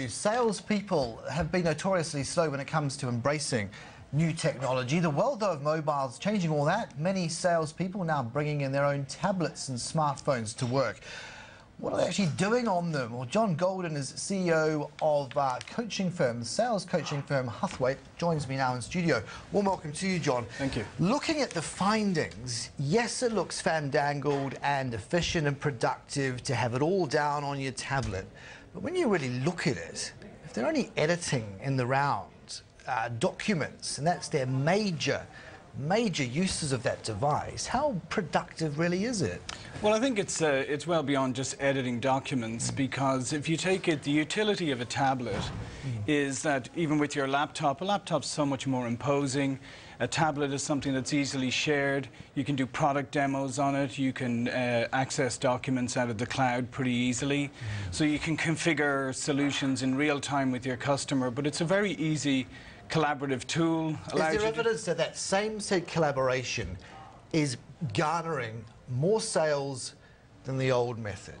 Salespeople have been notoriously slow when it comes to embracing new technology. The world, though, of mobiles changing all that. Many salespeople now bringing in their own tablets and smartphones to work. What are they actually doing on them? Well, John Golden is CEO of coaching firm, the sales coaching firm Huthwaite, joins me now in studio. Warm welcome to you, John. Thank you. Looking at the findings, yes, it looks fandangled and efficient and productive to have it all down on your tablet. But when you really look at it, if they're only editing in the round documents, and that's their major uses of that device, how productive really is it? Well, I think it's well beyond just editing documents, because if you take it, the utility of a tablet is that even with your laptop, a laptop's so much more imposing. A tablet is something that's easily shared. You can do product demos on it. You can access documents out of the cloud pretty easily. So you can configure solutions in real time with your customer, but it's a very easy collaborative tool. Is there evidence that that same said collaboration is garnering more sales than the old method?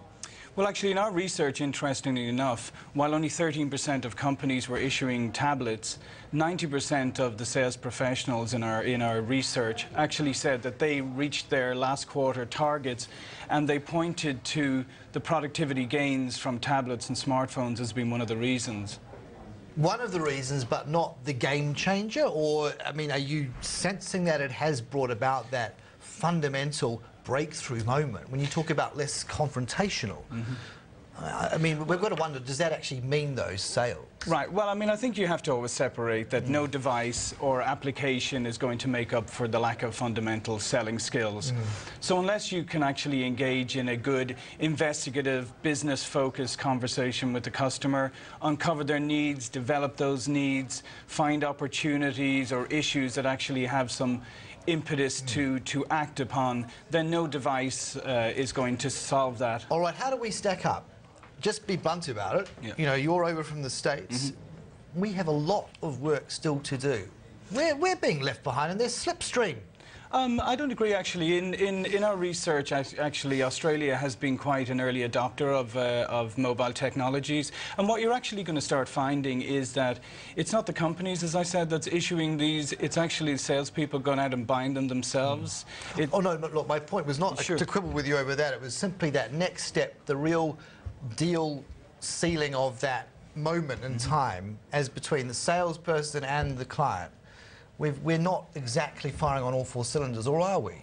Well, actually, in our research, interestingly enough, while only 13% of companies were issuing tablets, 90% of the sales professionals in our research actually said that they reached their last quarter targets, and they pointed to the productivity gains from tablets and smartphones as being one of the reasons. One of the reasons, but not the game changer? Or, I mean, are you sensing that it has brought about that fundamental breakthrough moment when you talk about less confrontational? I mean, we've got to wonder, does that actually mean those sales? Right. Well, I mean, I think you have to always separate that no device or application is going to make up for the lack of fundamental selling skills. So unless you can actually engage in a good investigative, business-focused conversation with the customer, uncover their needs, develop those needs, find opportunities or issues that actually have some impetus to act upon, then no device is going to solve that. All right, how do we stack up? Just be blunt about it. Yeah. You know, you're over from the States. We have a lot of work still to do. We're being left behind, and there's slipstream. I don't agree, actually. In our research, actually, Australia has been quite an early adopter of mobile technologies. And what you're actually going to start finding is that it's not the companies, as I said, that's issuing these. It's actually the salespeople going out and buying them themselves. Oh, no, look, my point was not to quibble with you over that. It was simply that next step, the real deal sealing of that moment in time as between the salesperson and the client. We're not exactly firing on all four cylinders, or are we?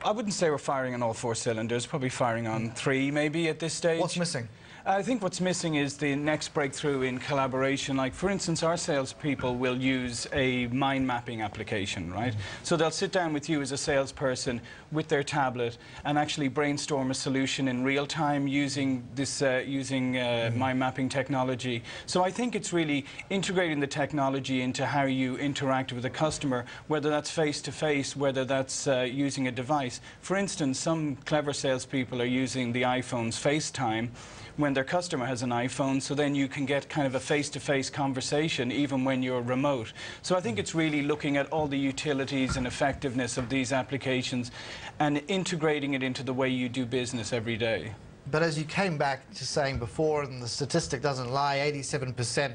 I wouldn't say we're firing on all four cylinders, probably firing on three maybe at this stage. What's missing? I think what's missing is the next breakthrough in collaboration. Like, for instance, our salespeople will use a mind mapping application, right? So they'll sit down with you as a salesperson with their tablet and actually brainstorm a solution in real time using this mind mapping technology. So I think it's really integrating the technology into how you interact with a customer, whether that's face-to-face, whether that's using a device. For instance, some clever salespeople are using the iPhone's FaceTime when their customer has an iPhone, so then you can get kind of a face-to-face conversation even when you're remote. So I think it's really looking at all the utilities and effectiveness of these applications and integrating it into the way you do business every day. But as you came back to saying before, and the statistic doesn't lie, 87%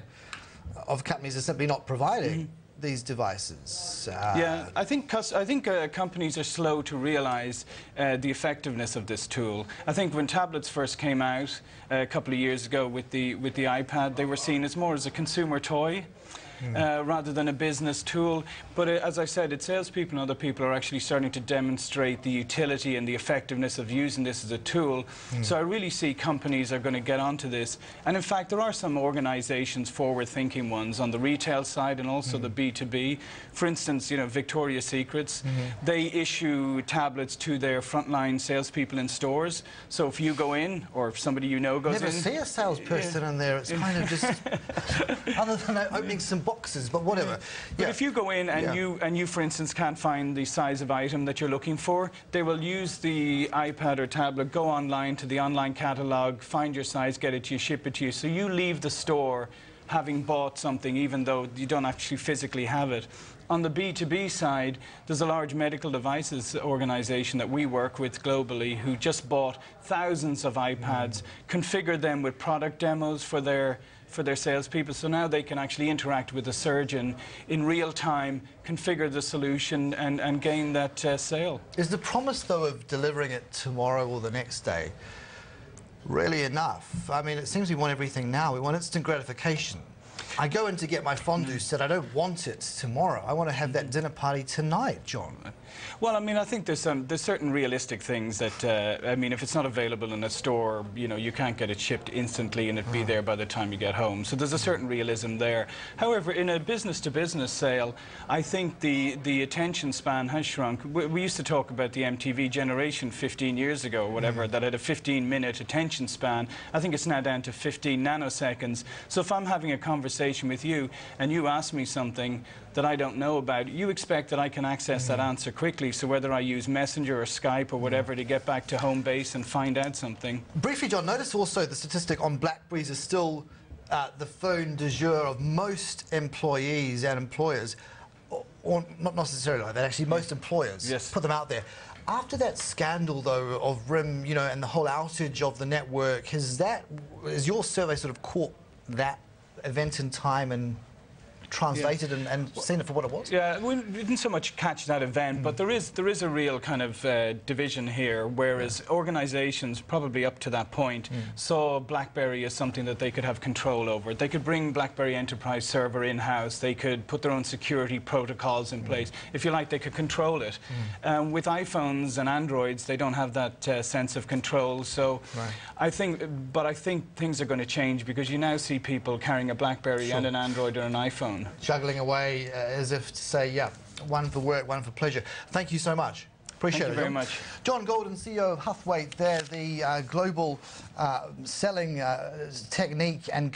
of companies are simply not providing these devices. Yeah, I think companies are slow to realize the effectiveness of this tool. I think when tablets first came out a couple of years ago with the iPad, they were seen as more as a consumer toy. Rather than a business tool. But as I said, salespeople and other people are actually starting to demonstrate the utility and the effectiveness of using this as a tool. So I really see companies are going to get onto this. And in fact, there are some organizations, forward-thinking ones, on the retail side and also the B2B. For instance, you know, Victoria's Secrets, they issue tablets to their frontline salespeople in stores. So if you go in, or if somebody you know goes in... Never see a salesperson in there. It's kind of just... other than opening some boxes, but whatever. But if you go in and you, for instance, can't find the size of item that you're looking for, they will use the iPad or tablet, go online to the online catalog, find your size, get it to you, ship it to you. So you leave the store having bought something, even though you don't actually physically have it. On the B2B side, there's a large medical devices organization that we work with globally who just bought thousands of iPads, configured them with product demos for their salespeople, so now they can actually interact with the surgeon in real time, configure the solution and gain that sale. Is the promise, though, of delivering it tomorrow or the next day really enough? I mean, it seems we want everything now. We want instant gratification. I go in to get my fondue set. I don't want it tomorrow. I want to have that dinner party tonight, John. Well, I mean, I think there's certain realistic things that, I mean, if it's not available in a store, you know, you can't get it shipped instantly and it'd be there by the time you get home. So there's a certain realism there. However, in a business-to-business sale, I think the attention span has shrunk. We used to talk about the MTV generation 15 years ago, or whatever, that had a 15-minute attention span. I think it's now down to 15 nanoseconds. So if I'm having a conversation with you and you ask me something that I don't know about, you expect that I can access that answer quickly, so whether I use Messenger or Skype or whatever to get back to home base and find out something. Briefly, John, notice also the statistic on BlackBerries is still the phone du jour of most employees and employers, or not necessarily like that, actually most employers put them out there. After that scandal, though, of RIM, you know, and the whole outage of the network, has your survey sort of caught that event in time and translated and seen it for what it was? Yeah, we didn't so much catch that event, but there is a real kind of division here, whereas organizations probably up to that point saw BlackBerry as something that they could have control over. They could bring BlackBerry Enterprise Server in-house, they could put their own security protocols in place. If you like, they could control it. With iPhones and Androids, they don't have that sense of control, so I think things are going to change, because you now see people carrying a BlackBerry and an Android or an iPhone. Juggling away as if to say, yeah, one for work, one for pleasure. Thank you so much. Appreciate it. Thank you very much. John Golden, CEO of Huthwaite, there, the global selling technique and